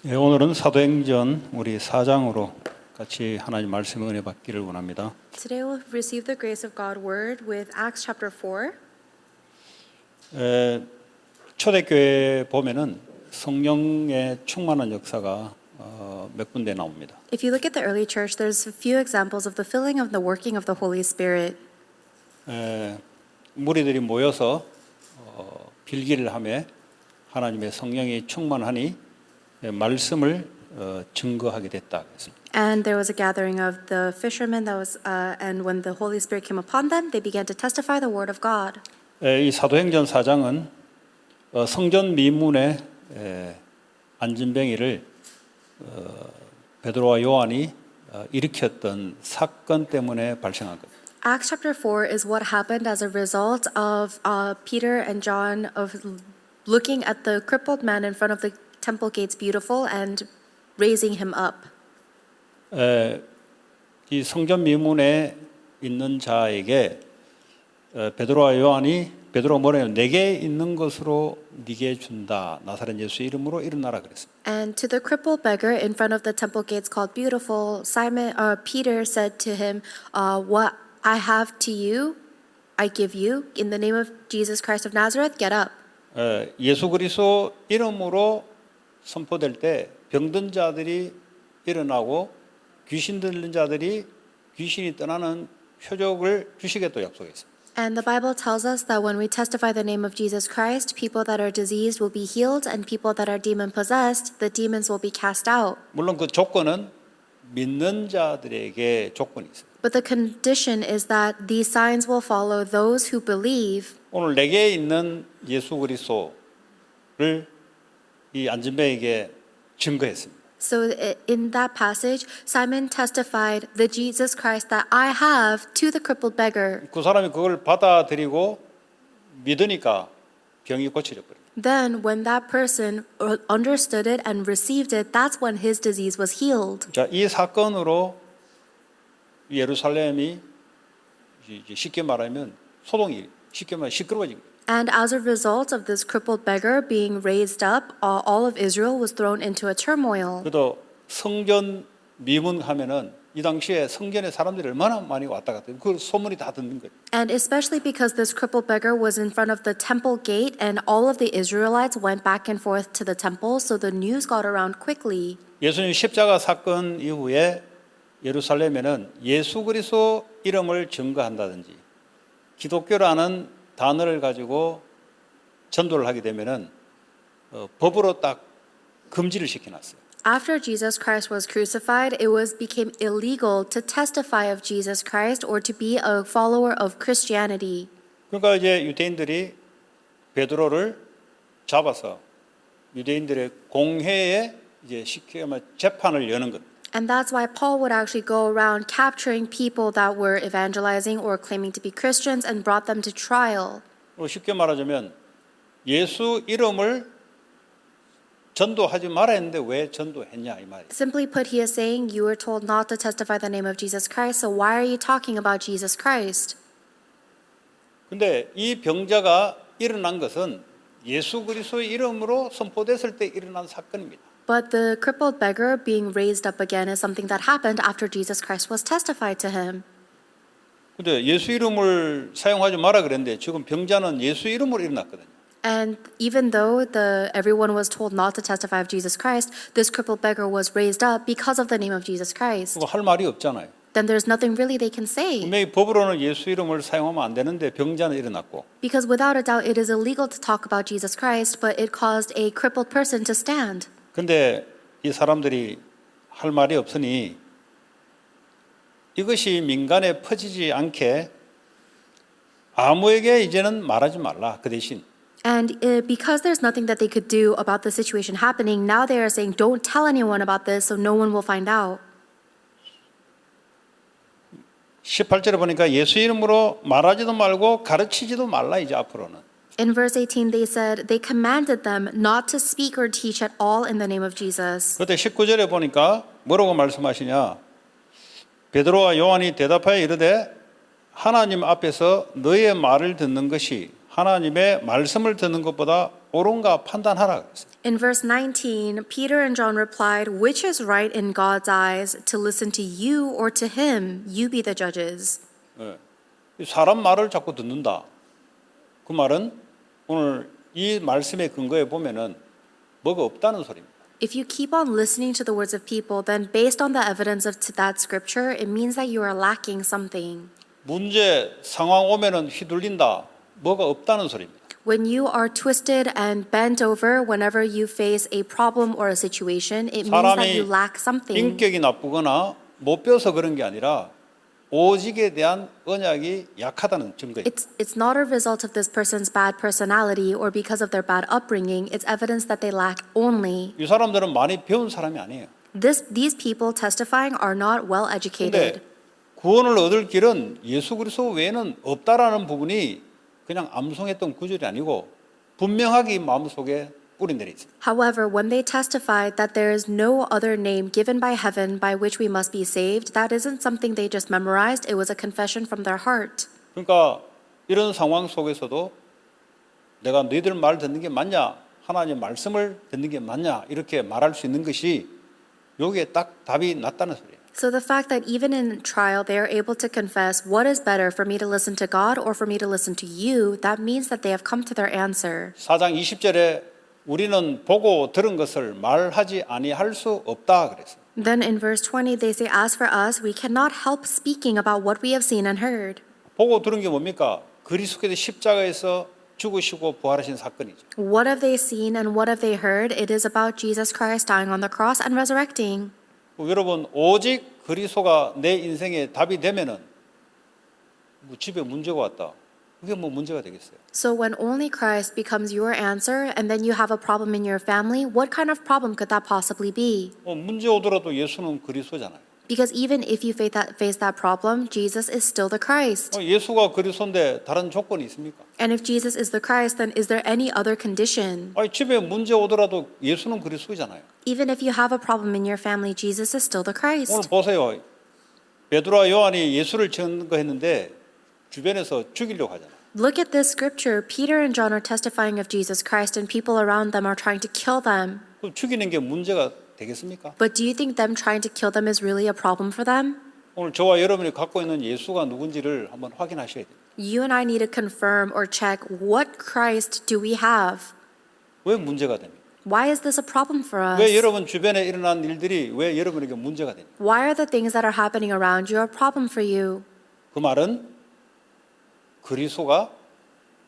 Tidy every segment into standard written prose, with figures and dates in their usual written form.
예, 오늘은 사도행전 우리 4장으로 같이 하나님 말씀의 은혜 받기를 원합니다. Today we'll receive the grace of God word with Acts chapter 4. 초대교회 보면은 성령의 충만한 역사가 몇 군데 나옵니다. If you look at the early church, there's a few examples of the filling of the working of the Holy Spirit. 무리들이 모여서 빌기를 하며 하나님의 성령이 충만하니 말씀을 증거하게 됐다 그랬습니다. And there was a gathering of the fishermen and when the Holy Spirit came upon them, they began to testify the word of God. 이 사도행전 4장은 성전 미문의 안진뱅이를 베드로와 요한이 일으켰던 사건 때문에 발생한 것. Acts chapter 4 is what happened as a result of Peter and John of looking at the crippled man in front of the temple gates beautiful and raising him up. 이 성전 미문에 있는 자에게 베드로와 요한이 베드로가 뭐래요? 내게 있는 것으로 네게 준다. 나사렛 예수 이름으로 일어나라 그랬습니다. And to the crippled beggar in front of the temple gates called Beautiful, Peter said to him, "What I have to you, I give you. In the name of Jesus Christ of Nazareth, get up." 예수 그리스도 이름으로 선포될 때 병든 자들이 일어나고 귀신 들린 자들이 귀신이 떠나는 표적을 주시겠다고 약속했습니다. And the Bible tells us that when we testify the name of Jesus Christ, people that are diseased will be healed, and people that are demon possessed, the demons will be cast out. 물론 그 조건은 믿는 자들에게 조건이 있습니다. But the condition is that these signs will follow those who believe. 오늘 내게 있는 예수 그리스도를 이 안진뱅에게 증거했습니다. So in that passage, Simon testified the Jesus Christ that I have to the crippled beggar. 그 사람이 그걸 받아들이고 믿으니까 병이 고쳐져 버려요. Then when that person understood it and received it, that's when his disease was healed. 자, 이 사건으로 예루살렘이 쉽게 말하면 소동이 쉽게 말하면 시끄러워진 거예요. And as a result of this crippled beggar being raised up, all of Israel was thrown into a turmoil. 그래도 성전 미문하면은 이 당시에 성전에 사람들이 얼마나 많이 왔다 갔다 해요. 그 소문이 다 듣는 거예요. And especially because this crippled beggar was in front of the temple gate and all of the Israelites went back and forth to the temple, so the news got around quickly. 예수님 십자가 사건 이후에 예루살렘에는 예수 그리스도 이름을 증거한다든지 기독교라는 단어를 가지고 전도를 하게 되면은 법으로 딱 금지를 시켜놨어요. After Jesus Christ was crucified, it became illegal to testify of Jesus Christ or to be a follower of Christianity. 그러니까 이제 유대인들이 베드로를 잡아서 유대인들의 공회에 이제 쉽게 말하면 재판을 여는 것. And that's why Paul would actually go around capturing people that were evangelizing or claiming to be Christians and brought them to trial. 쉽게 말하자면 예수 이름을 전도하지 말아야 했는데 왜 전도했냐 이 말이에요. Simply put, he is saying, you were told not to testify the name of Jesus Christ, so why are you talking about Jesus Christ? 근데 이 병자가 일어난 것은 예수 그리스도의 이름으로 선포됐을 때 일어난 사건입니다. But the crippled beggar being raised up again is something that happened after Jesus Christ was testified to him. 근데 예수 이름을 사용하지 마라 그랬는데 지금 병자는 예수 이름으로 일어났거든요. And even though everyone was told not to testify of Jesus Christ, this crippled beggar was raised up because of the name of Jesus Christ. 그거 할 말이 없잖아요. Then there's nothing really they can say. 분명히 법으로는 예수 이름을 사용하면 안 되는데 병자는 일어났고. Because without a doubt, it is illegal to talk about Jesus Christ, but it caused a crippled person to stand. 근데 이 사람들이 할 말이 없으니 이것이 민간에 퍼지지 않게 아무에게 이제는 말하지 말라. 그 대신 And because there's nothing that they could do about the situation happening, now they are saying, don't tell anyone about this so no one will find out. 18절에 보니까 예수 이름으로 말하지도 말고 가르치지도 말라 이제 앞으로는. In verse 18, they commanded them not to speak or teach at all in the name of Jesus. 그때 19절에 보니까 뭐라고 말씀하시냐? 베드로와 요한이 대답하여 이르되 하나님 앞에서 너의 말을 듣는 것이 하나님의 말씀을 듣는 것보다 옳은가 판단하라 그랬어요. In verse 19, Peter and John replied, "Which is right in God's eyes, to listen to you or to him? You be the judges." 예. 사람 말을 자꾸 듣는다. 그 말은 오늘 이 말씀의 근거에 보면은 뭐가 없다는 소리입니다. If you keep on listening to the words of people, then based on the evidence of that scripture, it means that you are lacking something. 문제 상황 오면은 휘둘린다. 뭐가 없다는 소리입니다. When you are twisted and bent over whenever you face a problem or a situation, it means that you 사람이 lack something. 인격이 나쁘거나 못 배워서 그런 게 아니라 오직에 대한 언약이 약하다는 증거입니다. It's not a result of this person's bad personality or because of their bad upbringing. It's evidence that they lack only. 이 사람들은 많이 배운 사람이 아니에요. These people testifying are not well educated. 근데 구원을 얻을 길은 예수 그리스도 외에는 없다라는 부분이 그냥 암송했던 구절이 아니고 분명하게 마음속에 뿌리내려 있습니다. However, when they testified that there is no other name given by heaven by which we must be saved, that isn't something they just memorized. It was a confession from their heart. 그러니까 이런 상황 속에서도 내가 너희들 말 듣는 게 맞냐, 하나님 말씀을 듣는 게 맞냐 이렇게 말할 수 있는 것이 여기에 딱 답이 났다는 소리예요. So the fact that even in trial they are able to confess what is better for me to listen to God or for me to listen to you, that means that they have come to their answer. 4장 20절에 우리는 보고 들은 것을 말하지 아니할 수 없다 그랬어요. Then in verse 20 they say, "As for us, we cannot help speaking about what we have seen and heard." 보고 들은 게 뭡니까? 그리스도께서 십자가에서 죽으시고 부활하신 사건이죠. What have they seen and what have they heard? It is about Jesus Christ dying on the cross and resurrecting. 여러분 오직 그리스도가 내 인생의 답이 되면은 뭐 집에 문제가 왔다. 그게 뭐 문제가 되겠어요? So when only Christ becomes your answer and then you have a problem in your family, what kind of problem could that possibly be? 문제 오더라도 예수는 그리스도잖아요. Because even if you face that problem, Jesus is still the Christ. 예수가 그리스도인데 다른 조건이 있습니까? And if Jesus is the Christ, then is there any other condition? 집에 문제 오더라도 예수는 그리스도잖아요. Even if you have a problem in your family, Jesus is still the 오늘 Christ. 보세요. 베드로와 요한이 예수를 증거했는데 주변에서 죽이려고 하잖아요. Look at this scripture. Peter and John are testifying of Jesus Christ and people around them are trying to kill them. 그럼 죽이는 게 문제가 되겠습니까? But do you think them trying to kill them is really a problem for them? 오늘 저와 여러분이 갖고 있는 예수가 누군지를 한번 확인하셔야 돼요. You and I need to confirm or check what Christ do we have? 왜 문제가 됩니까? Why is this a problem for us? 왜 여러분 주변에 일어난 일들이 왜 여러분에게 문제가 됩니까? Why are the things that are happening around you a problem for you? 그 말은 그리스도가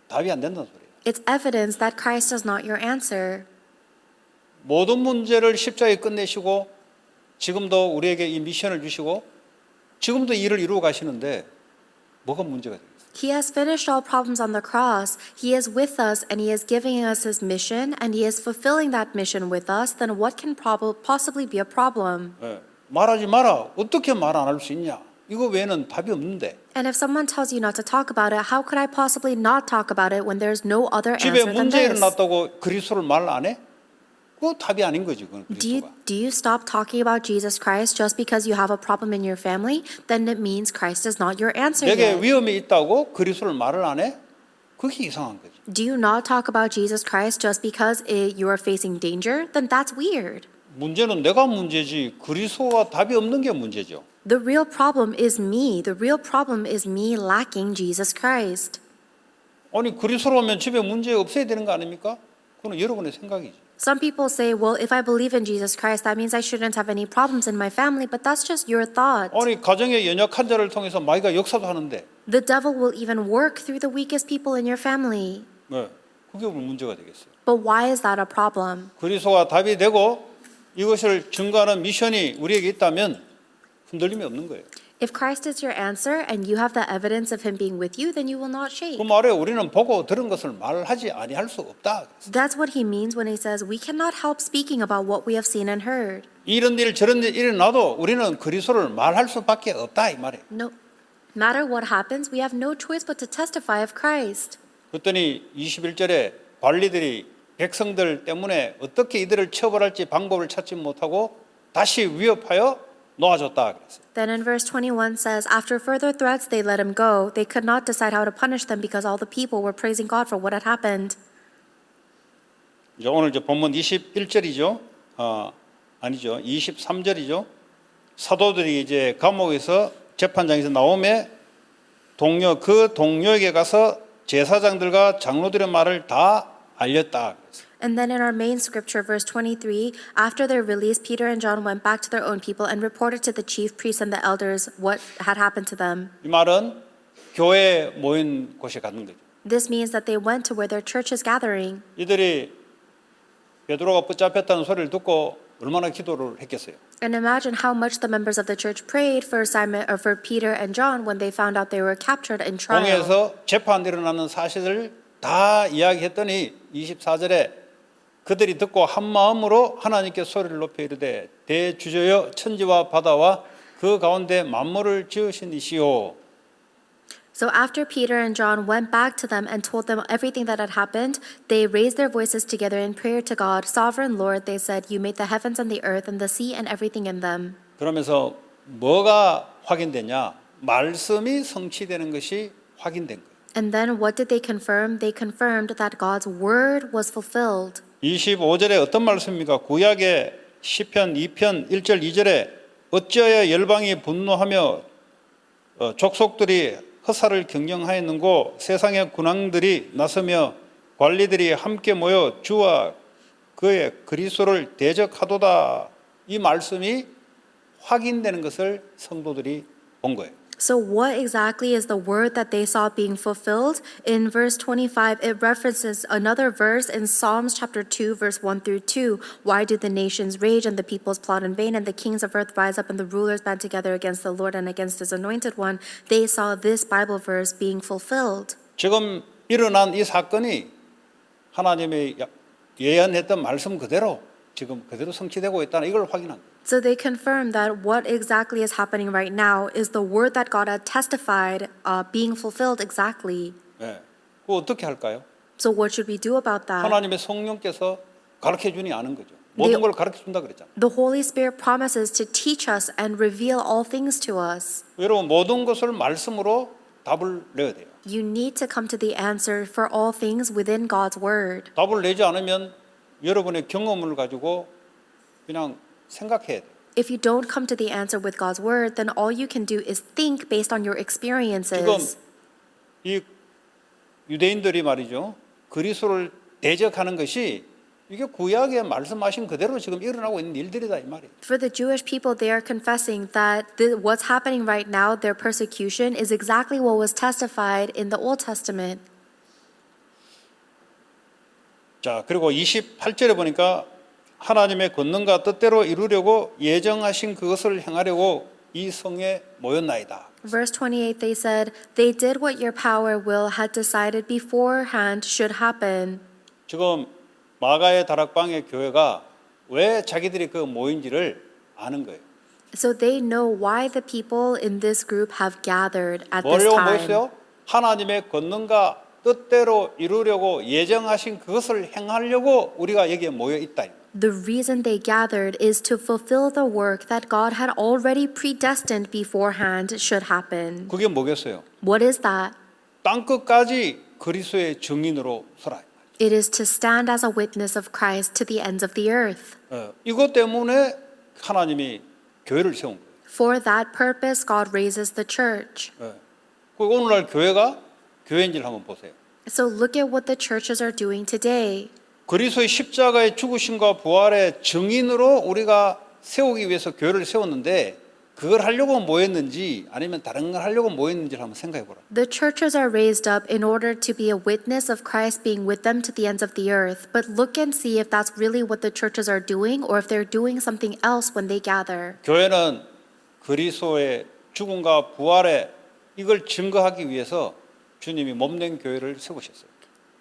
답이 안 된다는 소리예요. It's evidence that Christ is not your answer. 모든 문제를 십자가에 끝내시고 지금도 우리에게 이 미션을 주시고 지금도 일을 이루어 가시는데 뭐가 문제가 되겠어요? He has finished all problems on the cross. He is with us and he is giving us his mission and he is fulfilling that mission with us. Then what can possibly be a problem? 말하지 마라. 어떻게 말 안 할 수 있냐? 이거 외에는 답이 없는데. And if someone tells you not to talk about it, how could I possibly not talk about it when there's no other 집에 answer than 문제 this? 일어났다고 그리스도를 말 안 해? 그거 답이 아닌 거지. 그건 그리스도가. Do you stop talking about Jesus Christ just because you have a problem in your family? Then it means Christ is not your answer 내게 yet. 위험이 있다고 그리스도를 말을 안 해? 그게 이상한 거지. Do you not talk about Jesus Christ just because you are facing danger? Then that's weird. 문제는 내가 문제지 그리스도가 답이 없는 게 문제죠. The real problem is me. The real problem is me lacking Jesus Christ. 아니 그리스도로 오면 집에 문제 없어야 되는 거 아닙니까? 그건 여러분의 생각이지. Some people say, well, if I believe in Jesus Christ, that means I shouldn't have any problems in my family, but that's just your thought. 아니 가정의 연약한 자를 통해서 마귀가 역사도 하는데 The devil will even work through the weakest people in your family. 그게 왜 문제가 되겠어요? But why is that a problem? 그리스도가 답이 되고 이것을 증거하는 미션이 우리에게 있다면 흔들림이 없는 거예요. If Christ is your answer and you have the evidence of him being with you, then you will not shake. 그 말에 우리는 보고 들은 것을 말하지 아니할 수 없다. That's what he means when he says we cannot help speaking about what we have seen and heard. 이런 일 저런 일 일어나도 우리는 그리스도를 말할 수밖에 없다 이 말이에요. No matter what happens, we have no choice but to testify of Christ. 그랬더니 21절에 관리들이 백성들 때문에 어떻게 이들을 처벌할지 방법을 찾지 못하고 다시 위협하여 놓아줬다 그랬어요. Then in verse 21 says, after further threats they let him go. They could not decide how to punish them because all the people were praising God for what had happened. 이제 오늘 이제 본문 21절이죠. 아니죠. 23절이죠. 사도들이 이제 감옥에서 재판장에서 나오매 그 동료에게 가서 제사장들과 장로들의 말을 다 알렸다. And then in our main scripture, verse 23, after their release, Peter and John went back to their own people and reported to the chief priests and the elders what had happened to them. 이 말은 교회에 모인 곳에 가는 거죠. This means that they went to where their church is gathering. 이들이 베드로가 붙잡혔다는 소리를 듣고 얼마나 기도를 했겠어요. And imagine how much the members of the church prayed for Simon or for Peter and John when they found out they were captured in trial. 공회에서 재판 일어나는 사실을 다 이야기했더니 24절에 그들이 듣고 한 마음으로 하나님께 소리를 높여 이르되 대주저여 천지와 바다와 그 가운데 만물을 지으신 이시오. So after Peter and John went back to them and told them everything that had happened, they raised their voices together in prayer to God. Sovereign Lord, they said, you made the heavens and the earth and the sea and everything in them. 그러면서 뭐가 확인되냐? 말씀이 성취되는 것이 확인된 거예요. And then what did they confirm? They confirmed that God's word was fulfilled. 25절에 어떤 말씀입니까? 구약의 시편 2편 1절 2절에 어찌하여 열방이 분노하며 족속들이 허사를 경영하였는고 세상의 군왕들이 나서며 관리들이 함께 모여 주와 그의 그리스도를 대적하도다. 이 말씀이 확인되는 것을 성도들이 본 거예요. So what exactly is the word that they saw being fulfilled? In verse 25, it references another verse in Psalms chapter 2, verse 1 through 2. Why do the nations rage and the peoples plot in vain and the kings of earth rise up and the rulers band together against the Lord and against his anointed one? They saw this Bible verse being fulfilled. 지금 일어난 이 사건이 하나님의 예언했던 말씀 그대로 지금 그대로 성취되고 있다는 이걸 확인한 거예요. So they confirm that what exactly is happening right now is the word that God had testified being fulfilled exactly. 예. 그거 어떻게 할까요? So what should we do about that? 하나님의 성령께서 가르쳐 주니 아는 거죠. 모든 걸 가르쳐 준다 그랬잖아요. The Holy Spirit promises to teach us and reveal all things to us. 여러분 모든 것을 말씀으로 답을 내야 돼요. You need to come to the answer for all things within God's word. 답을 내지 않으면 여러분의 경험을 가지고 그냥 생각해야 돼요. If you don't come to the answer with God's word, then all you can do is think based on your 지금 experiences. 이 유대인들이 말이죠. 그리스도를 대적하는 것이 이게 구약에 말씀하신 그대로 지금 일어나고 있는 일들이다 이 말이에요. For the Jewish people, they are confessing that what's happening right now, their persecution, is exactly what was testified in the Old Testament. 자, 그리고 28절에 보니까 하나님의 권능과 뜻대로 이루려고 예정하신 그것을 행하려고 이 성에 모였나이다. Verse 28, they said, they did what your power will had decided beforehand should happen. 지금 마가의 다락방의 교회가 왜 자기들이 그 모인지를 아는 거예요. So they know why the people in this group have gathered at this 뭐려고 time. 모였어요? 하나님의 권능과 뜻대로 이루려고 예정하신 그것을 행하려고 우리가 여기에 모여 있다. The reason they gathered is to fulfill the work that God had already predestined beforehand should happen. 그게 뭐겠어요? What is that? 땅 끝까지 그리스도의 증인으로 서라. It is to stand as a witness of Christ to the ends of the earth. 이것 때문에 하나님이 교회를 세운 거예요. For that purpose, God raises the church. 그리고 오늘날 교회가 교회인지를 한번 보세요. So look at what the churches are doing today. 그리스도의 십자가의 죽으심과 부활의 증인으로 우리가 세우기 위해서 교회를 세웠는데 그걸 하려고 모였는지 아니면 다른 걸 하려고 모였는지를 한번 생각해 보라. The churches are raised up in order to be a witness of Christ being with them to the ends of the earth. But look and see if that's really what the churches are doing or if they're doing something else when they gather. 교회는 그리스도의 죽음과 부활에 이걸 증거하기 위해서 주님이 몸된 교회를 세우셨어요.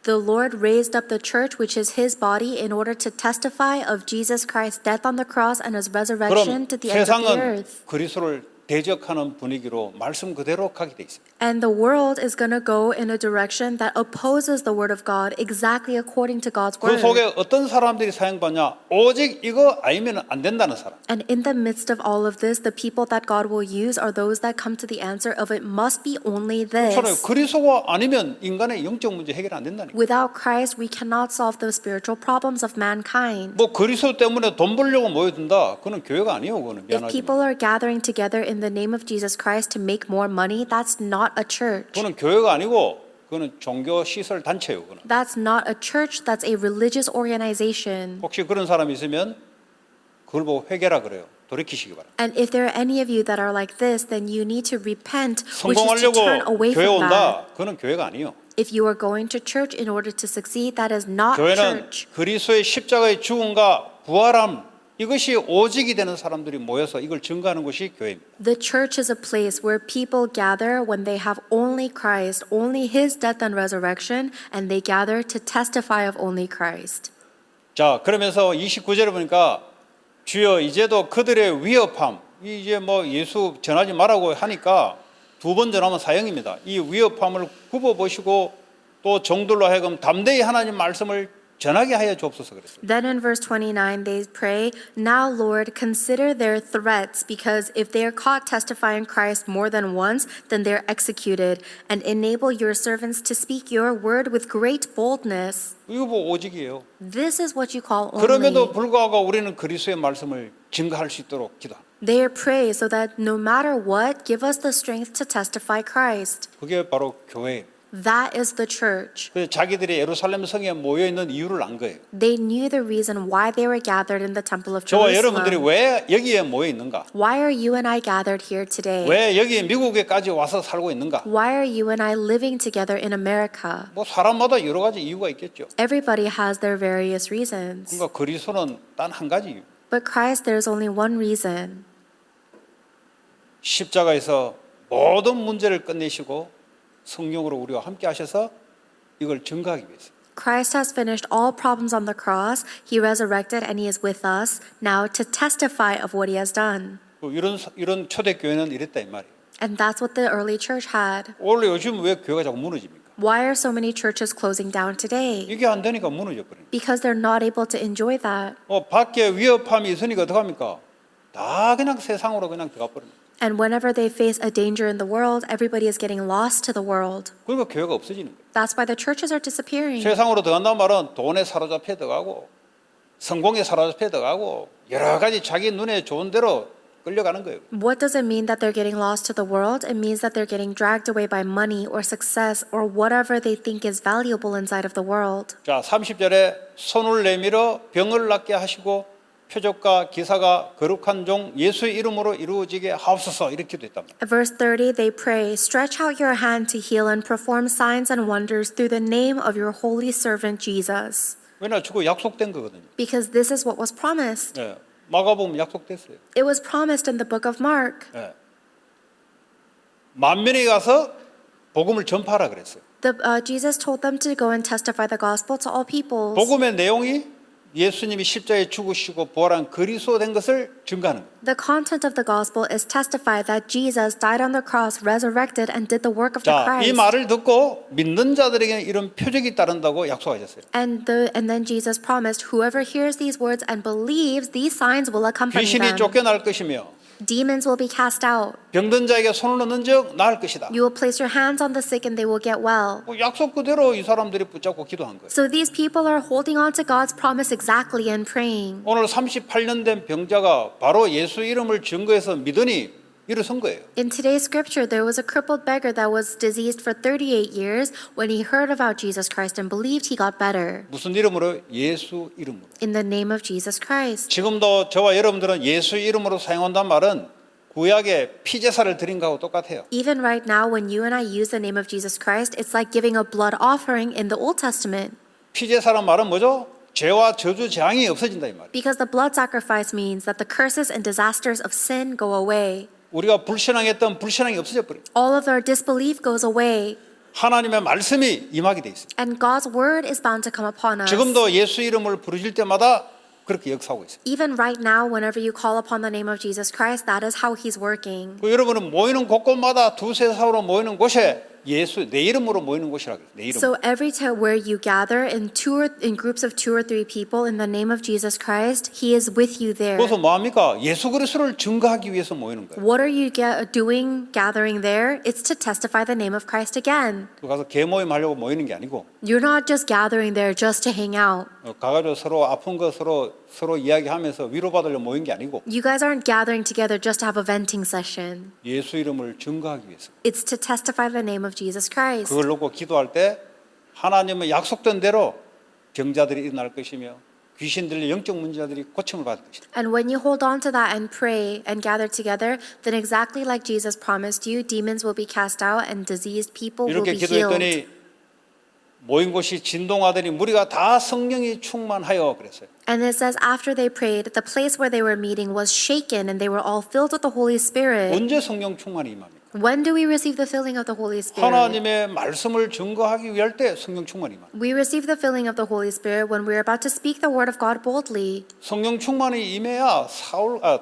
The Lord raised up the church, which is His body, in order to testify of Jesus Christ's death on the cross and His resurrection 그럼 to the ends of the 세상은 earth. 그리스도를 대적하는 분위기로 말씀 그대로 가게 돼 있습니다. And the world is going to go in a direction that opposes the word of God exactly according to God's 그 word. 속에 어떤 사람들이 사용받냐? 오직 이거 아니면 안 된다는 사람. And in the midst of all of this, the people that God will use are those that come to the answer of it must be only 그렇잖아요. this. 그리스도가 아니면 인간의 영적 문제 해결 안 된다니까. Without Christ, we cannot solve the spiritual problems of mankind. 뭐 그리스도 때문에 돈 벌려고 모여든다. 그건 교회가 아니에요. 그거는 If 미안하지만. people are gathering together in the name of Jesus Christ to make more money, that's not a church. 그거는 교회가 아니고 그거는 종교 시설 단체예요. 그거는. That's not a church, that's a religious organization. 혹시 그런 사람이 있으면 그걸 보고 회개라 그래요. 돌이키시기 바랍니다. And if there are any of you that are like this, then you need to repent, which is to 성공하려고 turn away 교회 from that. 온다. 그거는 교회가 아니에요. If you are going to church in order to succeed, that is not 교회는 church. 그리스도의 십자가의 죽음과 부활함 이것이 오직이 되는 사람들이 모여서 이걸 증거하는 것이 교회입니다. The church is a place where people gather when they have only Christ, only His death and resurrection, and they gather to testify of only Christ. 자, 그러면서 29절에 보니까 주여 이제도 그들의 위협함, 이제 뭐 예수 전하지 말라고 하니까 두 번 전하면 사형입니다. 이 위협함을 굽어보시고 또 종들로 하여금 담대히 하나님 말씀을 전하게 하여 주옵소서 그랬어요. Then in verse 29, they pray, Now, Lord, consider their threats, because if they are caught testifying Christ more than once, then they are executed, and enable your servants to speak your word with great boldness. 이거 뭐 오직이에요. This is what you call 그럼에도 only. 불구하고 우리는 그리스도의 말씀을 증거할 수 있도록 기도합니다. They pray so that no matter what, give us the strength to testify Christ. 그게 바로 교회예요. That is the church. 그래서 자기들이 예루살렘 성에 모여 있는 이유를 안 거예요. They knew the reason why they were gathered in the temple of 저와 여러분들이 Jerusalem. 왜 여기에 모여 있는가? Why are you and I gathered here today? 왜 여기 미국에까지 와서 살고 있는가? Why are you and I living together in America? 뭐 사람마다 여러 가지 이유가 있겠죠. Everybody has their various reasons. 그러니까 그리스도는 단 한 가지 이유. But Christ, there's only one reason. 십자가에서 모든 문제를 끝내시고 성령으로 우리와 함께 하셔서 이걸 증거하기 위해서. Christ has finished all problems on the cross. He resurrected and He is with us now to testify of what He has done. 이런 초대교회는 이랬다 이 말이에요. And that's what the early church had. 원래 요즘 왜 교회가 자꾸 무너집니까? Why are so many churches closing down today? 이게 안 되니까 무너져 버리니까. Because they're not able to enjoy that. 밖에 위협함이 있으니까 어떡합니까? 다 그냥 세상으로 그냥 들어가 버립니다. And whenever they face a danger in the world, everybody is getting lost to the world. 그러니까 교회가 없어지는 거예요. That's why the churches are disappearing. 세상으로 들어간다는 말은 돈에 사로잡혀 들어가고 성공에 사로잡혀 들어가고 여러 가지 자기 눈에 좋은 대로 끌려가는 거예요. What does it mean that they're getting lost to the world? It means that they're getting dragged away by money or success or whatever they think is valuable inside of the world. 자, 30절에 손을 내밀어 병을 낫게 하시고 표적과 기사가 거룩한 종 예수의 이름으로 이루어지게 하옵소서 이렇게 됐단 말이에요. At verse 30, they pray, Stretch out your hand to heal and perform signs and wonders through the name of your holy servant Jesus. 왜냐 그거 약속된 거거든요. Because this is what was promised. 예, 마가복음 약속됐어요. It was promised in the book of Mark. 예. 만민에 가서 복음을 전파하라 그랬어요. Jesus told them to go and testify the gospel to all peoples. 복음의 내용이 예수님이 십자가에 죽으시고 부활한 그리스도 된 것을 증거하는 거예요. The content of the gospel is testify that Jesus died on the cross, resurrected, and did the work of the 자, 이 Christ. 말을 듣고 믿는 자들에게 이런 표적이 따른다고 약속하셨어요. And then Jesus promised, whoever hears these words and believes, these signs will accompany 귀신이 them. 쫓겨날 것이며 Demons will be cast out. 병든 자에게 손을 넣는 적 나을 것이다. You will place your hands on the sick and they will get well. 뭐 약속 그대로 이 사람들이 붙잡고 기도한 거예요. So these people are holding on to God's promise exactly and praying. 오늘 38년 된 병자가 바로 예수 이름을 증거해서 믿으니 일어선 거예요. In today's scripture, there was a crippled beggar that was diseased for 38 years. When he heard about Jesus Christ and believed, he got better. 무슨 이름으로? 예수 이름으로. In the name of Jesus Christ. 지금도 저와 여러분들은 예수 이름으로 사용한다는 말은 구약에 피제사를 드린 거하고 똑같아요. Even right now, when you and I use the name of Jesus Christ, it's like giving a blood offering in the Old Testament. 피제사란 말은 뭐죠? 죄와 저주 재앙이 없어진다 이 말이에요. Because the blood sacrifice means that the curses and disasters of sin go away. 우리가 불신앙했던 불신앙이 없어져 버려요. All of our disbelief goes away. 하나님의 말씀이 임하게 돼 있어요. And God's word is bound to come upon us. 지금도 예수 이름을 부르실 때마다 그렇게 역사하고 있어요. Even right now, whenever you call upon the name of Jesus Christ, that is how He's working. 그 여러분은 모이는 곳곳마다 두세 사람으로 모이는 곳에 예수 내 이름으로 모이는 곳이라고 해요. 내 이름. So every time where you gather in groups of 2 or 3 people in the name of Jesus Christ, He is with you there. 그래서 뭐 합니까? 예수 그리스도를 증거하기 위해서 모이는 거예요. What are you doing gathering there? It's to testify the name of Christ again. 가서 개모임 하려고 모이는 게 아니고 You're not just gathering there just to hang out. 가가지고 서로 아픈 거 서로 이야기하면서 위로받으려 모인 게 아니고 You guys aren't gathering together just to have a venting session. 예수 이름을 증거하기 위해서. It's to testify the name of Jesus Christ. 그걸 놓고 기도할 때 하나님의 약속된 대로 병자들이 일어날 것이며 귀신 들린 영적 문제자들이 고침을 받을 것이다. And when you hold on to that and pray and gather together, then exactly like Jesus promised you, demons will be cast out and diseased people will 이렇게 be healed. 기도했더니 모인 곳이 진동하더니 무리가 다 성령이 충만하여 그랬어요. And it says after they prayed, the place where they were meeting was shaken and they were all filled with the Holy Spirit. 언제 성령 충만이 임합니까? When do we receive the filling of the Holy Spirit? 하나님의 말씀을 증거하기 위할 때 성령 충만이 임합니다. We receive the filling of the Holy Spirit when we're about to speak the word of God boldly. 성령 충만이 임해야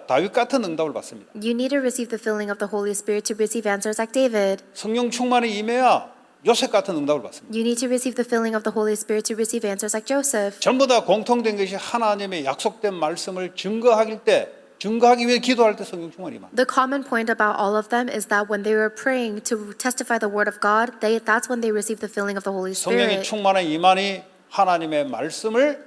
다윗 같은 응답을 받습니다. You need to receive the filling of the Holy Spirit to receive answers like David. 성령 충만이 임해야 요셉 같은 응답을 받습니다. You need to receive the filling of the Holy Spirit to receive answers like Joseph. 전부 다 공통된 것이 하나님의 약속된 말씀을 증거하기 위해 기도할 때 성령 충만이 임합니다. The common point about all of them is that when they were praying to testify the word of God, that's when they received the filling of the Holy 성령이 Spirit. 충만한 이만이 하나님의 말씀을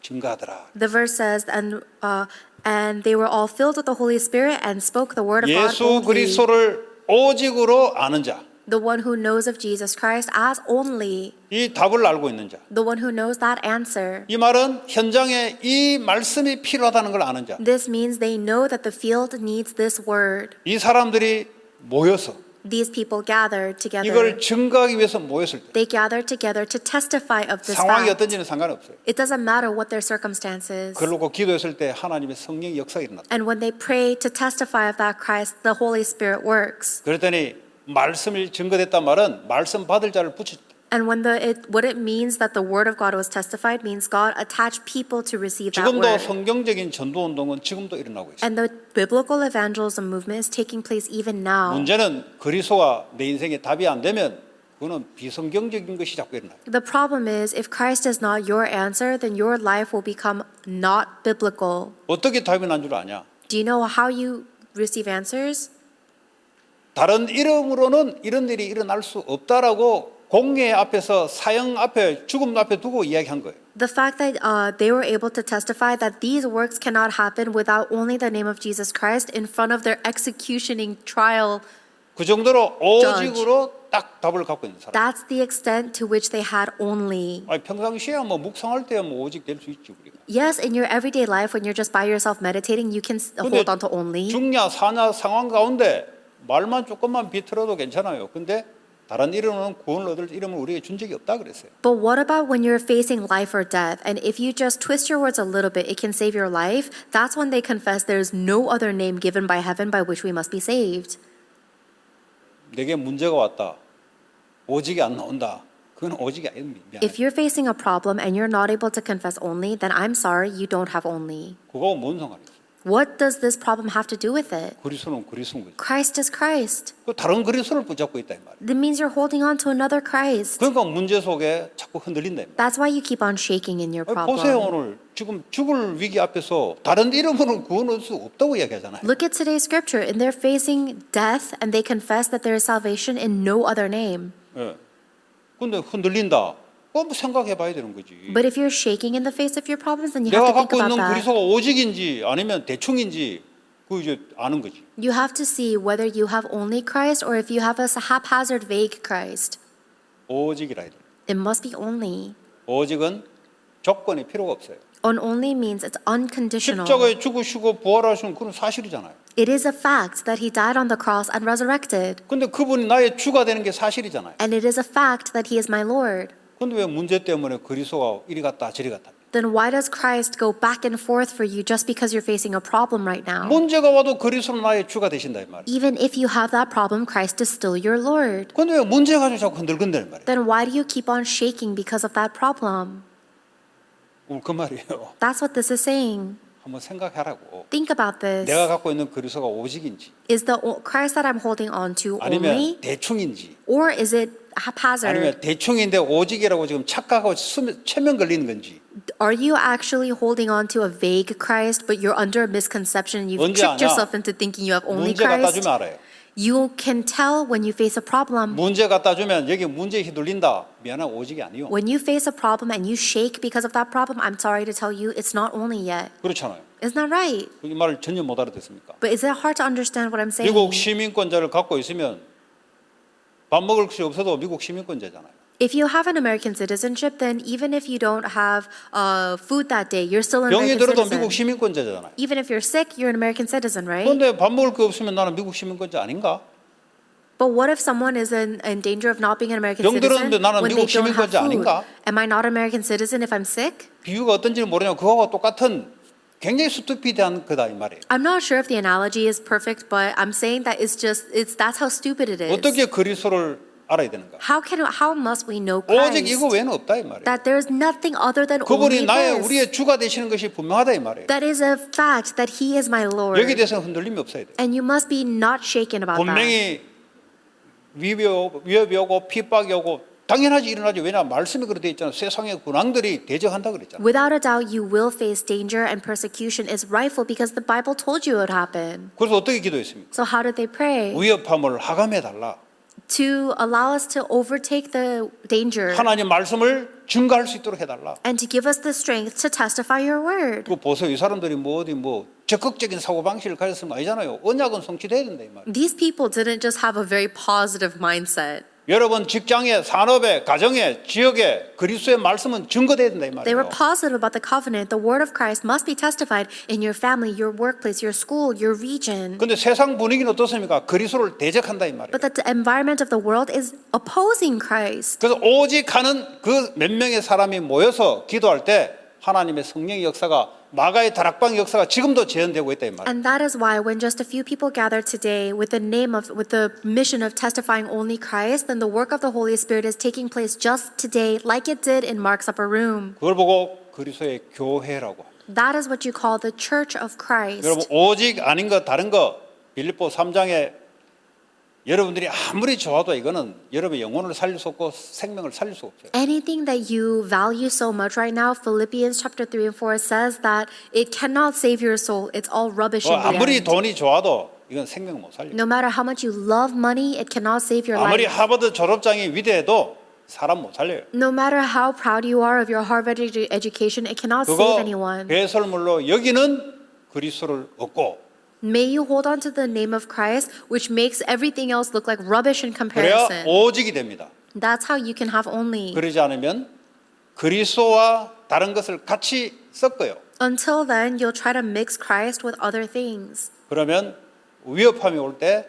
증거하더라. The verse says, and they were all filled with the Holy Spirit and spoke the word of God 예수 boldly. 그리스도를 오직으로 아는 자, The one who knows of Jesus Christ as only, 이 답을 알고 있는 자. the one who knows that answer. 이 말은 현장에 이 말씀이 필요하다는 걸 아는 자. This means they know that the field needs this word. 이 사람들이 모여서 These people gather together. 이걸 증거하기 위해서 모였을 때 They gather together to testify of this 상황이 fact. 어떤지는 상관없어요. It doesn't matter what their circumstances. 그걸 놓고 기도했을 때 하나님의 성령의 역사가 일어났다. And when they pray to testify of that Christ, the Holy Spirit works. 그랬더니 말씀이 증거됐단 말은 말씀 받을 자를 붙였다. And when what it means that the word of God was testified means God attached people to receive that 지금도 word. 성경적인 전도 운동은 지금도 일어나고 있어요. And the biblical evangelism movement is taking place even now. 문제는 그리스도가 내 인생에 답이 안 되면 그거는 비성경적인 것이 자꾸 일어나요. The problem is if Christ is not your answer, then your life will become not biblical. 어떻게 답이 난 줄 아냐? Do you know how you receive answers? 다른 이름으로는 이런 일이 일어날 수 없다라고 공회 앞에서 사형 앞에 죽음 앞에 두고 이야기한 거예요. The fact that they were able to testify that these works cannot happen without only the name of Jesus Christ in front of their executioning trial, 그 정도로 오직으로 딱 답을 갖고 있는 사람. that's the extent to which they had only. 아니, 평상시에 뭐 묵상할 때 뭐 오직 될 수 있지 우리가. Yes, in your everyday life, when you're just by yourself meditating, you can hold on to only. 죽냐 사냐 상황 가운데 말만 조금만 비틀어도 괜찮아요. 근데 다른 이름으로는 구원을 얻을 이름을 우리에게 준 적이 없다 그랬어요. But what about when you're facing life or death? And if you just twist your words a little bit, it can save your life. That's when they confess there's no other name given by heaven by which we must be saved. 내게 문제가 왔다. 오직이 안 나온다. 그건 오직이 아닙니다. If you're facing a problem and you're not able to confess only, then I'm sorry, you don't have only. 그거하고 뭔 상관이 있어요? What does this problem have to do with it? 그리스도는 그리스도인 거죠. Christ is Christ. 그 다른 그리스도를 붙잡고 있다 이 말이에요. That means you're holding on to another Christ. 그러니까 문제 속에 자꾸 흔들린다 이 말이에요. That's why you keep on shaking in your 보세요 problem. 오늘 지금 죽을 위기 앞에서 다른 이름으로는 구원 얻을 수 없다고 이야기하잖아요. Look at today's scripture, and they're facing death, and they confess that there is salvation in no other name. 예. 근데 흔들린다. 그거 생각해봐야 되는 거지. But if you're shaking in the face of your problems, then you have 내가 to think 갖고 about 있는 that. 그리스도가 오직인지 아니면 대충인지 그 이제 아는 거지. You have to see whether you have only Christ or if you have a haphazard, vague Christ. 오직이라 해야 돼. It must be only. 오직은 조건이 필요가 없어요. On only means it's unconditional. 십자가에 죽으시고 부활하신 그건 사실이잖아요. It is a fact that he died on the cross and resurrected. 근데 그분이 나의 주가 되는 게 사실이잖아요. And it is a fact that he is my Lord. 근데 왜 문제 때문에 그리스도가 이리 갔다 저리 갔다? Then why does Christ go back and forth for you just because you're facing a problem right now? 문제가 와도 그리스도는 나의 주가 되신다 이 말이에요. Even if you have that problem, Christ is still your Lord. 근데 왜 문제 가지고 자꾸 흔들건다는 말이에요. Then why do you keep on shaking because of that problem? 그 말이에요. That's what this is saying. 한번 생각하라고. Think about this. 내가 갖고 있는 그리스도가 오직인지 Is the Christ that I'm holding on to 아니면 only, 대충인지 or is it haphazard? 아니면 대충인데 오직이라고 지금 착각하고 체면 걸리는 건지 Are you actually holding on to a vague Christ, but you're under a misconception and you've 언제 tricked 아냐? yourself into thinking you have only 문제 갖다 Christ? 주면 알아요. You can tell when you face a problem. 문제 갖다 주면 여기 문제에 휘둘린다. 미안한 오직이 아니요. When you face a problem and you shake because of that problem, I'm sorry to tell you, it's not only yet. 그렇잖아요. Isn't that right? 이 말을 전혀 못 알아듣습니까? But is it hard to understand what I'm saying? 미국 시민권자를 갖고 있으면 밥 먹을 것이 없어도 미국 시민권자잖아요. If you have an American citizenship, then even if you don't have food that day, you're still an 병이 American 들어도 citizen. 미국 시민권자잖아요. Even if you're sick, you're an American citizen, right? 그런데 밥 먹을 거 없으면 나는 미국 시민권자 아닌가? But what if someone is in danger of not being an American 병 citizen 들었는데 나는 when they 미국 don't have 시민권자 food? 아닌가? Am I not an American citizen if I'm sick? 비유가 어떤지는 모르지만 그거와 똑같은 굉장히 스투피드한 거다 이 말이에요. I'm not sure if the analogy is perfect, but I'm saying that that's how stupid it is. 어떻게 그리스도를 알아야 되는가? How must we know 오직 Christ? 이거 외에는 없다 이 말이에요. That there's nothing other than 그분이 only 나의 this. 우리의 주가 되시는 것이 분명하다 이 말이에요. That is a fact that He is my Lord. 여기에 대해서는 흔들림이 없어야 돼. And you must be not shaken about that. 분명히 위협이 오고 핍박이 오고 당연하지 일어나지. 왜냐 말씀이 그렇게 돼 있잖아. 세상의 군왕들이 대적한다 그랬잖아. Without a doubt, you will face danger and persecution is rightful because the Bible told you it would happen. 그래서 어떻게 기도했습니까? So how did they pray? 위협함을 하감해 달라. To allow us to overtake the danger 하나님 말씀을 증거할 수 있도록 해달라. and to give us the strength to testify your word. 그 보세요. 이 사람들이 어디 적극적인 사고 방식을 가졌으면 아니잖아요. 언약은 성취돼야 된다 이 말이에요. These people didn't just have a very positive mindset. 여러분 직장에, 산업에, 가정에, 지역에 그리스도의 말씀은 증거돼야 된다 이 They were 말이에요. positive about the covenant. The word of Christ must be testified in your family, your workplace, your school, your region. 근데 세상 분위기는 어떻습니까? 그리스도를 대적한다 이 말이에요. But that the environment of the world is opposing Christ. 그래서 오직 하는 그 몇 명의 사람이 모여서 기도할 때 하나님의 성령의 역사가 마가의 다락방 역사가 지금도 재현되고 있다 이 말이에요. And that is why when just a few people gather today with the mission of testifying only Christ, then the work of the Holy Spirit is taking place just today like it did in Mark's upper room. 그걸 보고 그리스도의 교회라고 합니다. That is what you call the church of Christ. 여러분 오직 아닌 것 다른 거 빌립보 3장에 여러분들이 아무리 좋아도 이거는 여러분의 영혼을 살릴 수 없고 생명을 살릴 수 없어요. Anything that you value so much right now, Philippians chapter 3 and 4 says that it cannot save your soul. It's all rubbish in the 아무리 end. 돈이 좋아도 이건 생명을 못 살려. No matter how much you love money, it cannot save your 아무리 life. 하버드 졸업장이 위대해도 사람 못 살려요. No matter how proud you are of your Harvard education, it cannot save 그거 anyone. 배설물로 여기는 그리스도를 얻고 May you hold on to the name of Christ, which makes everything else look like rubbish in 그래야 comparison. 오직이 됩니다. That's how you can have only. 그러지 않으면 그리스도와 다른 것을 같이 섞어요. Until then, you'll try to mix Christ with other things. 그러면 위협함이 올 때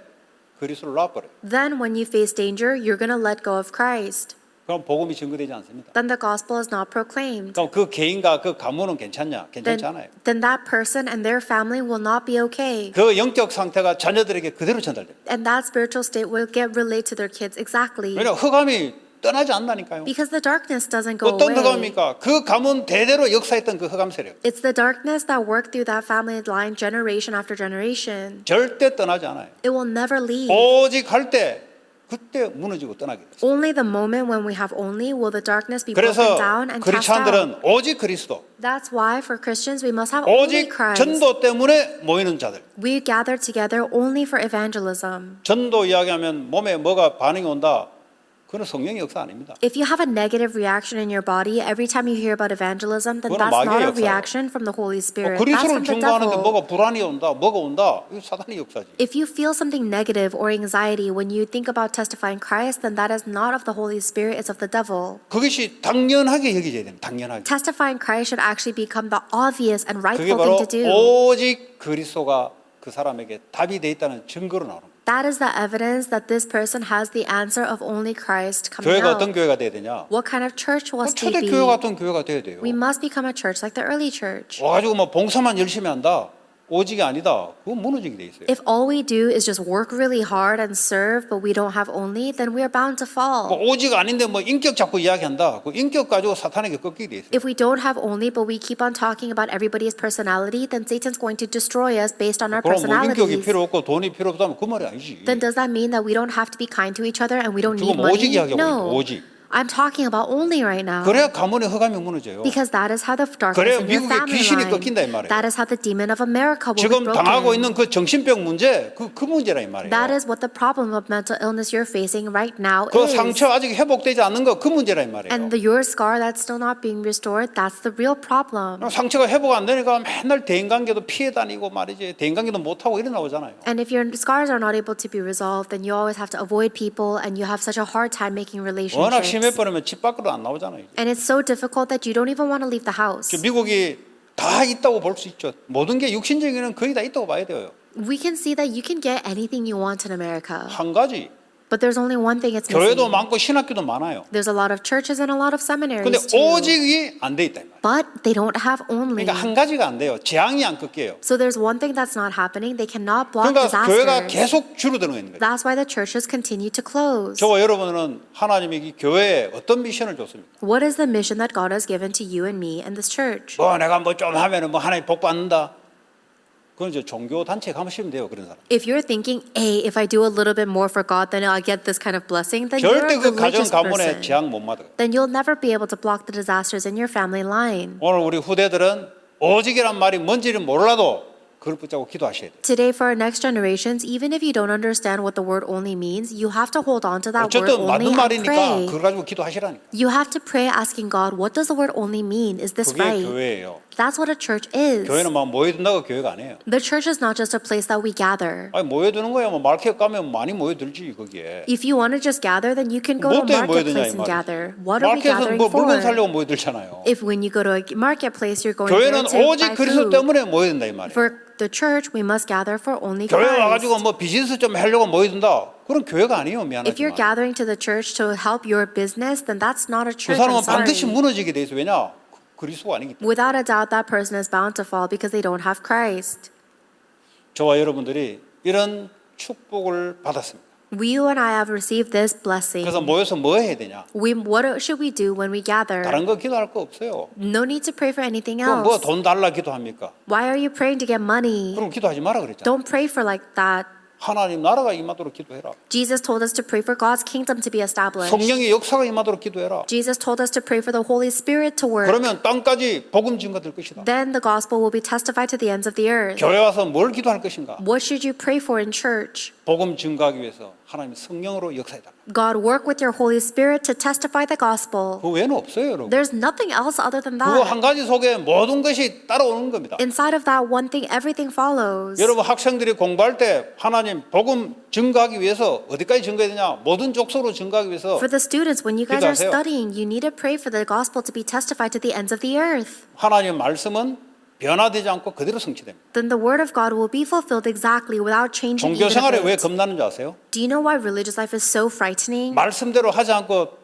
그리스도를 놔버려요. Then, when you face danger, you're going to let go of Christ. 그럼 복음이 증거되지 않습니다. Then the gospel is not proclaimed. 그럼 그 개인과 그 가문은 괜찮냐? 괜찮지 않아요. Then that person and their family will not be okay. 그 영적 상태가 자녀들에게 그대로 전달됩니다. And that spiritual state will get relayed to their kids exactly. 왜냐 흑암이 떠나지 않는다니까요. Because the darkness doesn't go 어떤 away. 흑암입니까? 그 가문 대대로 역사했던 그 흑암 세력. It's the darkness that worked through that family line generation after generation. 절대 떠나지 않아요. It will never leave. 오직 할 때 그때 무너지고 떠나게 됐어요. Only the moment when we have only will the darkness be broken 그래서 down and cast out. 크리스찬들은 오직 그리스도, That's why for Christians we must have only 오직 Christ. 전도 때문에 모이는 자들. We gather together only for evangelism. 전도 이야기하면 몸에 뭐가 반응이 온다. 그건 성령의 역사 아닙니다. If you have a negative reaction in your body every time you hear about evangelism, then 그거는 that's not 마귀의 a 역사예요. reaction from the Holy Spirit. That's 그리스도를 from the 증거하는데 devil. 뭐가 불안이 온다, 뭐가 온다. 이거 사단의 역사지. If you feel something negative or anxiety when you think about testifying Christ, then that is not of the Holy Spirit, it's of the devil. 그것이 당연하게 여겨져야 됩니다. 당연하게. Testifying Christ should actually become the obvious and 그게 rightful 바로 thing to do. 오직 그리스도가 그 사람에게 답이 돼 있다는 증거로 나오는 거예요. That is the evidence that this person has the answer of only Christ coming 교회가 out. 어떤 교회가 돼야 되냐? What kind of church must we 초대교회 be? 같은 교회가 돼야 돼요. We must become a church like the early church. 와가지고 뭐 봉사만 열심히 한다. 오직이 아니다. 그건 무너지게 돼 있어요. If all we do is just work really hard and serve, but we don't have only, then we are bound to fall. 뭐 오직 아닌데 뭐 인격 자꾸 이야기한다. 그 인격 가지고 사탄에게 꺾이게 돼 있어요. If we don't have only, but we keep on talking about everybody's personality, then Satan's going to destroy us based on our 그럼 뭐 인격이 personalities. 필요 없고 돈이 필요 없다면 그 말이 아니지. Then does that mean that we don't have to be kind to each other and we don't 지금 need money? 오직 이야기하고 있는 No. 오직. I'm talking about only right now. 그래야 가문의 흑암이 무너져요. Because that is how the darkness 그래야 in your 미국의 family 귀신이 line. 꺾인다 이 말이에요. That is how the demon of America will be 지금 당하고 broken. 있는 그 정신병 문제 그 문제라 이 말이에요. That is what the problem of mental illness you're facing right now 그 is. 상처 아직 회복되지 않는 거 그 문제라 이 말이에요. And your scar that's still not being restored, that's the real problem. 상처가 회복 안 되니까 맨날 대인관계도 피해 다니고 말이지 대인관계도 못 하고 이래 나오잖아요. And if your scars are not able to be resolved, then you always have to avoid people and you have such a hard time making 워낙 relationships. 심해버리면 집 밖으로 안 나오잖아요. 이제. And it's so difficult that you don't even want to leave the house. 미국이 다 있다고 볼 수 있죠. 모든 게 육신적인 거의 다 있다고 봐야 돼요. We can see that you can get anything you want in America. 한 가지 But there's only one thing it's 교회도 missing. 많고 신학교도 많아요. There's a lot of churches and a lot of 근데 seminaries too. 오직이 안 돼 있다 이 말이에요. But they don't have only. 그러니까 한 가지가 안 돼요. 재앙이 안 꺾여요. So there's one thing that's not happening. They cannot block 그러니까 교회가 disasters. 계속 줄어드는 거예요. That's why the churches continue to close. 저와 여러분은 하나님이 이 교회에 어떤 미션을 줬습니까? What is the mission that God has given to you and me and this church? 뭐 내가 뭐 좀 하면은 뭐 하나님 복 받는다. 그건 이제 종교 단체에 가보시면 돼요. 그런 사람. If you're thinking, hey, if I do a little bit more for God, then I'll get this kind of blessing, then you're 절대 a 그 가정 religious 가문에 person. 재앙 못 받아요. Then you'll never be able to block the disasters in your family line. 오늘 우리 후대들은 오직이란 말이 뭔지는 몰라도 그걸 붙잡고 기도하셔야 돼요. Today, for our next generations, even if you don't understand what the word only means, you have to hold on to that word 어쨌든 only 맞는 and 말이니까 pray. 그걸 가지고 기도하시라니까. You have to pray asking God, what does the word only mean? Is this 그게 right? 교회예요. That's what a church is. 교회는 막 모여든다고 교회가 아니에요. The church is not just a place that we gather. 아니 모여드는 거야. 뭐 마켓 가면 많이 모여들지 거기에. If you want to just gather, then you can go 뭐 to 때문에 a 모여드냐 이 marketplace and 말이지. gather. What are we 마켓은 gathering 뭐 물건 for? 사려고 모여들잖아요. If when you go to a marketplace, you're going there 교회는 to 오직 buy 그리스도 food. 때문에 모여든다 이 말이에요. For the church, we must gather for only 교회 와가지고 Christ. 뭐 비즈니스 좀 하려고 모여든다. 그런 교회가 아니에요. If you're 미안하지만. gathering to the church to help your business, then that's not a 그 church. 사람은 I'm sorry. 반드시 무너지게 돼 있어. 왜냐? 그리스도가 아니기 때문에. Without a doubt, that person is bound to fall because they don't have Christ. 저와 여러분들이 이런 축복을 받았습니다. You and I have received this blessing. 그래서 모여서 뭐 해야 되냐? What should we do when we gather? 다른 거 기도할 거 없어요. No need to pray for anything 그럼 뭐 else. 돈 달라 기도합니까? Why are you praying to get money? 그럼 기도하지 마라 그랬잖아. Don't pray for like that. 하나님 나라가 임하도록 기도해라. Jesus told us to pray for God's kingdom to be established. 성령의 역사가 임하도록 기도해라. Jesus told us to pray for the Holy Spirit to work. 그러면 땅까지 복음 증거될 것이다. Then the gospel will be testified to the ends of the earth. 교회 와서 뭘 기도할 것인가? What should you pray for in church? 복음 증거하기 위해서 하나님 성령으로 역사해달라. God, work with your Holy Spirit to testify the gospel. 그 외에는 없어요, 여러분. There's nothing else other than 그거 한 that. 가지 속에 모든 것이 따라오는 겁니다. Inside of that one thing, everything follows. 여러분 학생들이 공부할 때 하나님 복음 증거하기 위해서 어디까지 증거해야 되냐? 모든 족속으로 증거하기 위해서 For the students, when you guys are 기도하세요. studying, you need to pray for the gospel to be testified to the ends of the earth. 하나님의 말씀은 변화되지 않고 그대로 성취됩니다. Then the word of God will be fulfilled exactly without changing 종교 even 생활에 a 왜 bit. 겁나는 줄 아세요? Do you know why religious life is so frightening? 말씀대로 하지 않고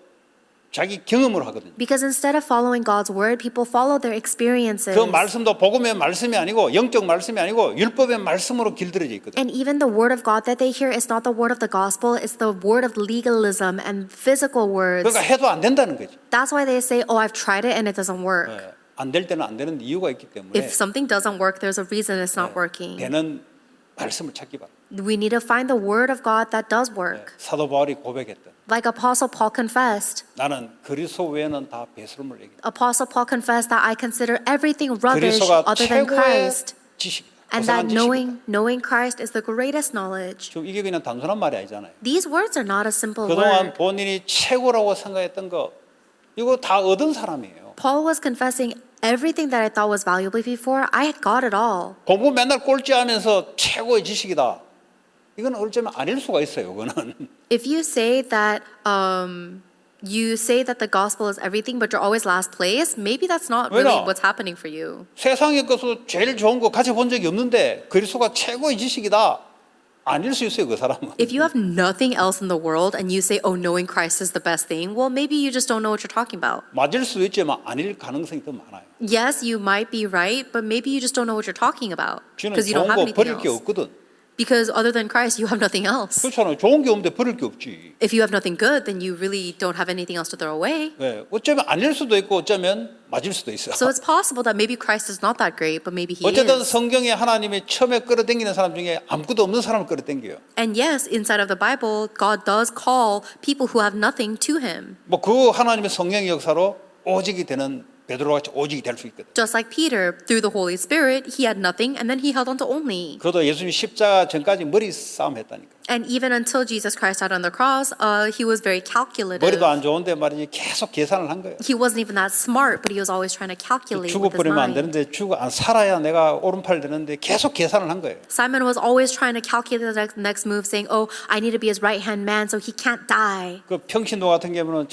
자기 경험으로 하거든요. Because instead of following God's word, people follow their experiences. 그 말씀도 복음의 말씀이 아니고 영적 말씀이 아니고 율법의 말씀으로 길들여져 있거든요. And even the word of God that they hear is not the word of the gospel, it's the word of legalism and physical words. 그러니까 해도 안 된다는 거지. That's why they say, oh, I've tried it and it doesn't work. 안 될 때는 안 되는 이유가 있기 때문에 If something doesn't work, there's a reason it's not working. 되는 말씀을 찾기 바랍니다. We need to find the word of God that does work. 사도 바울이 고백했던 Like Apostle Paul confessed. 나는 그리스도 외에는 다 배설물 얘기. Apostle Paul confessed that I consider everything rubbish 그리스도가 other than 최고의 Christ. 지식이다. And 고상한 that 지식이다. knowing Christ is the greatest knowledge. 지금 이게 그냥 단순한 말이 아니잖아요. These words are not a simple 그동안 word. 본인이 최고라고 생각했던 거 이거 다 얻은 사람이에요. Paul was confessing everything that I thought was valuable before, I had got it all. 공부 맨날 꼴찌하면서 최고의 지식이다. 이건 어쩌면 아닐 수가 있어요. 그거는 If you say that you say that the gospel is everything, but you're always last place, maybe that's not really 왜냐? what's happening for you. 세상의 것으로 제일 좋은 거 가져본 적이 없는데 그리스도가 최고의 지식이다. 아닐 수 있어요, 그 사람은. If you have nothing else in the world and you say, oh, knowing Christ is the best thing, well, maybe you just don't know what you're talking about. 맞을 수도 있지만 아닐 가능성이 더 많아요. Yes, you might be right, but maybe you just don't know what you're talking about 쥐는 because you don't 좋은 have 거 anything 버릴 게 else. 없거든. Because other than Christ, you have nothing else. 그렇잖아요. 좋은 게 없는데 버릴 게 없지. If you have nothing good, then you really don't have anything else to throw away. 네, 어쩌면 아닐 수도 있고 어쩌면 맞을 수도 있어요. So it's possible that maybe Christ is not that great, but maybe he 어쨌든 is. 성경에 하나님이 처음에 끌어당기는 사람 중에 아무것도 없는 사람을 끌어당겨요. And yes, inside of the Bible, God does call people who have nothing to him. 뭐 그 하나님의 성령의 역사로 오직이 되는 베드로와 같이 오직이 될 수 있거든. Just like Peter, through the Holy Spirit, he had nothing and then he held on to only. 그것도 예수님 십자가 전까지 머리 싸움 했다니까. And even until Jesus Christ died on the cross, he was very calculative. 머리도 안 좋은데 말이지 계속 계산을 한 거예요. He wasn't even that smart, but he was always trying to calculate with his 죽어버리면 안 mind. 되는데 죽어 안 살아야 내가 오른팔 되는데 계속 계산을 한 거예요. Simon was always trying to calculate the next move, saying, oh, I need to be his right-hand man so he can't die. 그 평신도 같은 경우는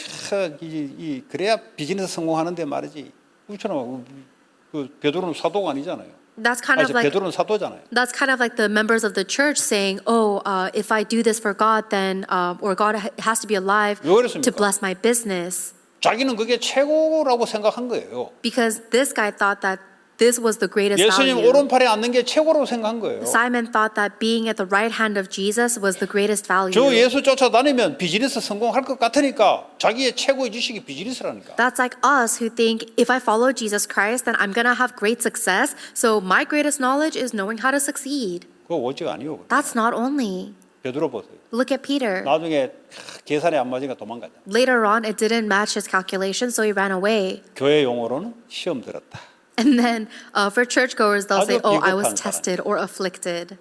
그래야 비즈니스 성공하는데 말이지. 그렇잖아. 그 베드로는 사도가 아니잖아요. That's kind 아니, of like 베드로는 사도잖아요. That's kind of like the members of the church saying, "Oh, if I do this for God, then or God has to be alive 왜 그랬습니까? to bless my business." 자기는 그게 최고라고 생각한 거예요. Because this guy thought that this was the greatest 예수님 value. 오른팔에 앉는 게 최고라고 생각한 거예요. Simon thought that being at the right hand of Jesus was the greatest value. 저 예수 쫓아다니면 비즈니스 성공할 것 같으니까 자기의 최고의 지식이 비즈니스라니까. That's like us who think if I follow Jesus Christ, then I'm gonna have great success. So my greatest knowledge is knowing how to succeed. 그거 오직 아니요. That's not only. 베드로 보세요. Look at Peter. 나중에 계산이 안 맞으니까 도망가자. Later on, it didn't match his calculation, so he ran away. 교회 용어로는 시험 들었다. And then for churchgoers, they'll say, 아주 oh, I was 비겁한 tested or afflicted.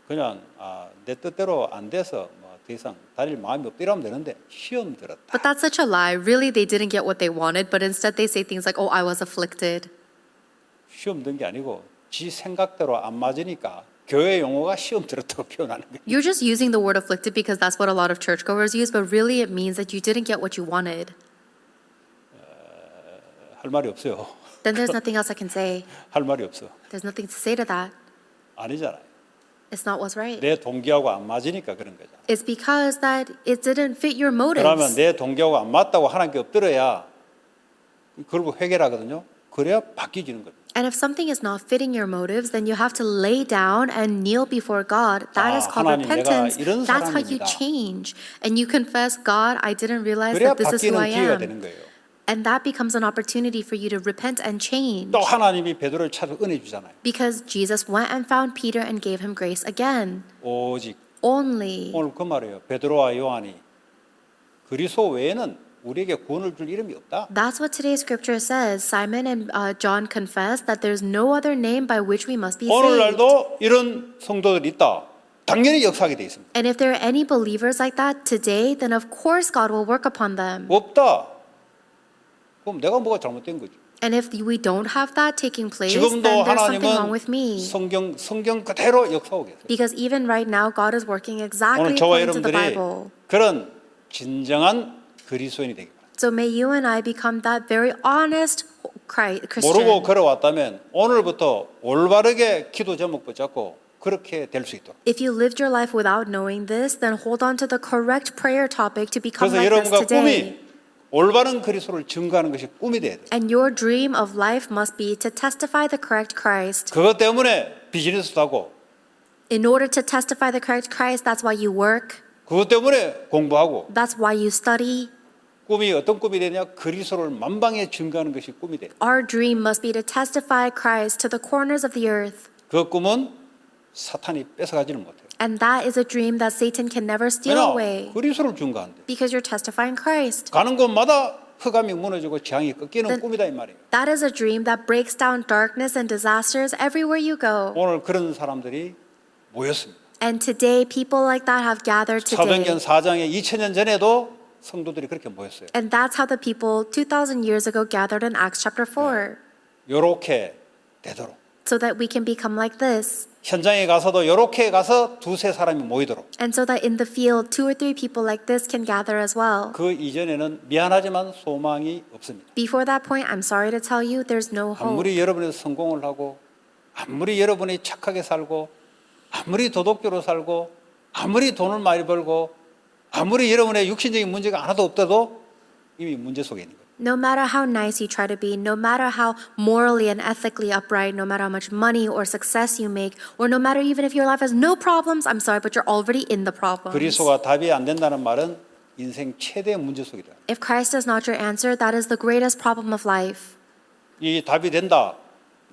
그냥 내 뜻대로 안 돼서 뭐 더 이상 다닐 마음이 없다 이러면 되는데 시험 들었다. But that's such a lie. Really, they didn't get what they wanted, but instead they say things like, oh, I was afflicted. 시험 든 게 아니고 지 생각대로 안 맞으니까 교회 용어가 시험 들었다고 표현하는 거예요. You're just using the word afflicted because that's what a lot of churchgoers use, but really it means that you didn't get what you wanted. 할 말이 없어요. Then there's nothing else I can say. 할 말이 없어. There's nothing to say to that. 아니잖아요. It's not what's right. 내 동기하고 안 맞으니까 그런 거죠. It's because that it didn't fit your 그러면 motives. 내 동기하고 안 맞다고 하나님께 엎드려야 그리고 회개하거든요. 그래야 바뀌어지는 거예요. And if something is not fitting your motives, then you have to lay down and kneel before God. That is called 하나님, repentance. 내가 이런 That's how you 사람입니다. change. And you confess, God, I didn't realize 그래야 that this is who 바뀌는 I 기회가 am. 되는 거예요. And that becomes an opportunity for you to repent and change. 또 하나님이 베드로를 찾아 은혜 주잖아요. Because Jesus went and found Peter and gave him grace again. 오직 Only. 오늘 그 말이에요. 베드로와 요한이 그리스도 외에는 우리에게 구원을 줄 이름이 없다. That's what today's scripture says. Simon and John confessed that there's no other name by which we must be saved. 오늘날도 이런 성도들이 있다. 당연히 역사하게 돼 있습니다. And if there are any believers like that today, then of course God will work upon them. 없다. 그럼 내가 뭐가 잘못된 거지? And if we don't have that taking place, 지금도 then there's something wrong 하나님은 with me. 성경 그대로 역사하고 계세요. Because even right now, God is working exactly 오늘 저와 according to the 여러분들이 Bible. 그런 진정한 그리스도인이 되기 바랍니다. So may you and I become that very honest 모르고 Christian. 걸어왔다면 오늘부터 올바르게 기도 제목 붙잡고 그렇게 될 수 있도록. If you lived your life without knowing this, then hold on to the correct prayer topic to become 그래서 like this 여러분과 today. 꿈이 올바른 그리스도를 증거하는 것이 꿈이 돼야 돼요. And your dream of life must be to testify the correct Christ. 그것 때문에 비즈니스도 하고 In order to testify the correct Christ, that's why you work. 그것 때문에 공부하고 That's why you study. 꿈이 어떤 꿈이 되냐? 그리스도를 만방에 증거하는 것이 꿈이 돼요. Our dream must be to testify Christ to the corners of the earth. 그 꿈은 사탄이 뺏어가지는 못해요. And that is a dream that Satan can never steal 왜냐? away. 그리스도를 증거한대. Because you're testifying Christ. 가는 곳마다 흑암이 무너지고 재앙이 꺾이는 Then- 꿈이다 이 말이에요. That is a dream that breaks down darkness and disasters everywhere you go. 오늘 그런 사람들이 모였습니다. And today, people like that have gathered 사도행전 today. 4장에 2000년 전에도 성도들이 그렇게 모였어요. And that's how the people 2,000 years ago gathered in Acts chapter 4. 요렇게 되도록. So that we can become like this. 현장에 가서도 요렇게 가서 두세 사람이 모이도록. And so that in the field, 2 or 3 people like this can gather as well. 그 이전에는 미안하지만 소망이 없습니다. Before that point, I'm sorry to tell you, there's no hope. 아무리 여러분이 성공을 하고 아무리 여러분이 착하게 살고 아무리 도덕적으로 살고 아무리 돈을 많이 벌고 아무리 여러분의 육신적인 문제가 하나도 없다도 이미 문제 속에 있는 거예요. No matter how nice you try to be, no matter how morally and ethically upright, no matter how much money or success you make, or no matter even if your life has no problems, I'm sorry, but you're already in the problems. 그리스도가 답이 안 된다는 말은 인생 최대 문제 속이다. If Christ is not your answer, that is the greatest problem of life. 이 답이 된다.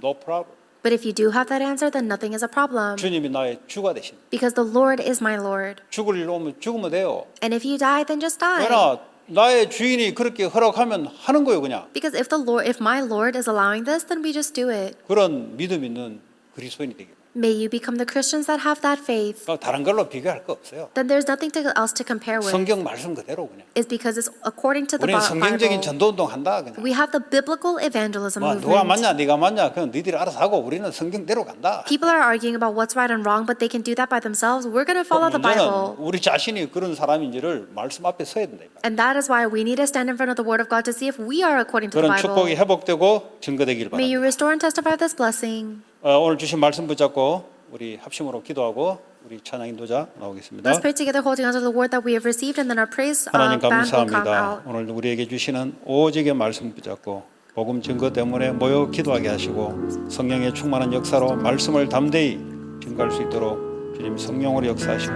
No problem. But if you do have that answer, then nothing is a problem. 주님이 나의 주가 되신. Because the Lord is my Lord. 죽을 일 오면 죽으면 돼요. And if you die, then just die. 왜냐? 나의 주인이 그렇게 허락하면 하는 거예요, 그냥. Because if my Lord is allowing this, then we just do it. 그런 믿음 있는 그리스도인이 되기 바랍니다. May you become the Christians that have that faith. 다른 걸로 비교할 거 없어요. Then there's nothing else to compare with. 성경 말씀 그대로 그냥. It's because it's according to the 우리는 성경적인 Bible. 전도운동 한다 그냥. We have the biblical evangelism 뭐 누가 movement. 맞냐, 네가 맞냐, 그건 너희들이 알아서 하고 우리는 성경대로 간다. People are arguing about what's right and wrong, but they can do that by themselves. We're going to follow the Bible. 문제는 우리 자신이 그런 사람인지를 말씀 앞에 서야 된다. And that is why we need to stand in front of the Word of God to see if we are according to the 그런 축복이 Bible. 회복되고 증거되길 May you 바랍니다. restore and testify this blessing. 오늘 주신 말씀 붙잡고 우리 합심으로 기도하고 우리 찬양 인도자 나오겠습니다. Let's pray together, holding on to the word that we have received, and then our praise 하나님 band will come 감사합니다. out. 오늘 우리에게 주시는 오직의 말씀 붙잡고 복음 증거 때문에 모여 기도하게 하시고 성령의 충만한 역사로 말씀을 담대히 증거할 수 있도록 주님 성령으로 역사하시고